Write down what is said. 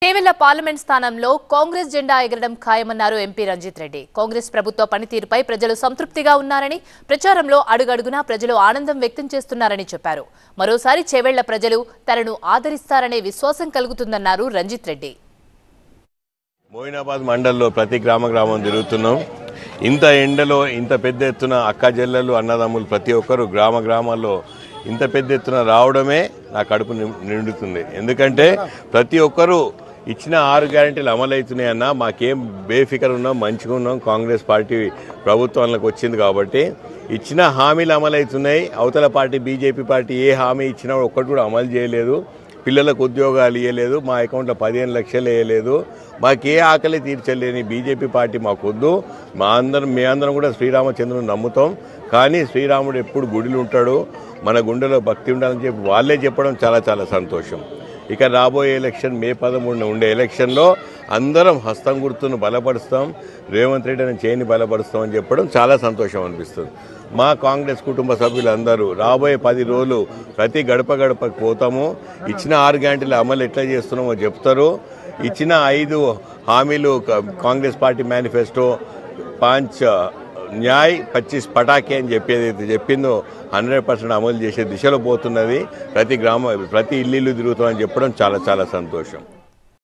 Chevella parliament స్థానంలో కాంగ్రెస్ జెండా ఎగరడం ఖాయమన్నారు ఎంపీ రంజిత్ రెడ్డి. కాంగ్రెస్ ప్రభుత్వ పనితీరుపై ప్రజలు సంతృప్తిగా ఉన్నారని, ప్రచారంలో అడుగడుగునా ప్రజలు ఆనందం వ్యక్తం చేస్తున్నారని చెప్పారు. మరోసారి చేవెళ్ల ప్రజలు తనను ఆదరిస్తారనే విశ్వాసం కలుగుతుందన్నారు రంజిత్ రెడ్డి. మోయినాబాద్ మండల్లో ప్రతి గ్రామం తిరుగుతున్నాం. ఇంత ఎండలో ఇంత పెద్ద ఎత్తున అక్క చెల్లెలు అన్నదమ్ములు ప్రతి ఒక్కరు గ్రామాల్లో ఇంత పెద్ద ఎత్తున రావడమే నా కడుపు నిండుతుంది. ఎందుకంటే ప్రతి ఒక్కరూ ఇచ్చిన 6 గ్యారెంటీలు అమలవుతున్నాయన్నా మాకేం బేఫికర్ ఉన్నాం, మంచిగా ఉన్నాం. కాంగ్రెస్ పార్టీ ప్రభుత్వంలోకి వచ్చింది కాబట్టి ఇచ్చిన హామీలు అమలవుతున్నాయి. అవతల పార్టీ బీజేపీ పార్టీ ఏ హామీ ఇచ్చినా ఒక్కటి కూడా అమలు చేయలేదు. పిల్లలకు ఉద్యోగాలు ఇవ్వలేదు, మా అకౌంట్లో 15 లక్షలు వేయలేదు. మాకే ఆకలి తీర్చలేని బీజేపీ పార్టీ మాకు వద్దు. మేమందరం కూడా శ్రీరామచంద్రుని నమ్ముతాం. కానీ శ్రీరాముడు ఎప్పుడు గుడిలో ఉంటాడు, మన గుండెలో భక్తి ఉండాలని చెప్పి వాళ్ళే చెప్పడం చాలా సంతోషం. ఇక రాబోయే ఎలక్షన్ మే 13 ఉండే ఎలక్షన్లో అందరం హస్తం గుర్తును బలపరుస్తాం, రేవంత్ రెడ్డి అనే చేయిని బలపరుస్తాం అని చెప్పడం చాలా సంతోషం అనిపిస్తుంది. మా కాంగ్రెస్ కుటుంబ సభ్యులందరూ రాబోయే 10 రోజులు ప్రతి గడపకు పోతాము. ఇచ్చిన 6 గ్యారెంటీల అమలు ఎట్లా చేస్తున్నామో చెప్తారు. ఇచ్చిన 5 హామీలు కాంగ్రెస్ పార్టీ మేనిఫెస్టో 5 న్యాయ్ 25 పటాకే అని చెప్పేది చెప్పిందో 100% అమలు చేసే దిశలో పోతున్నది. ప్రతి ఇల్లు తిరుగుతామని చెప్పడం చాలా సంతోషం.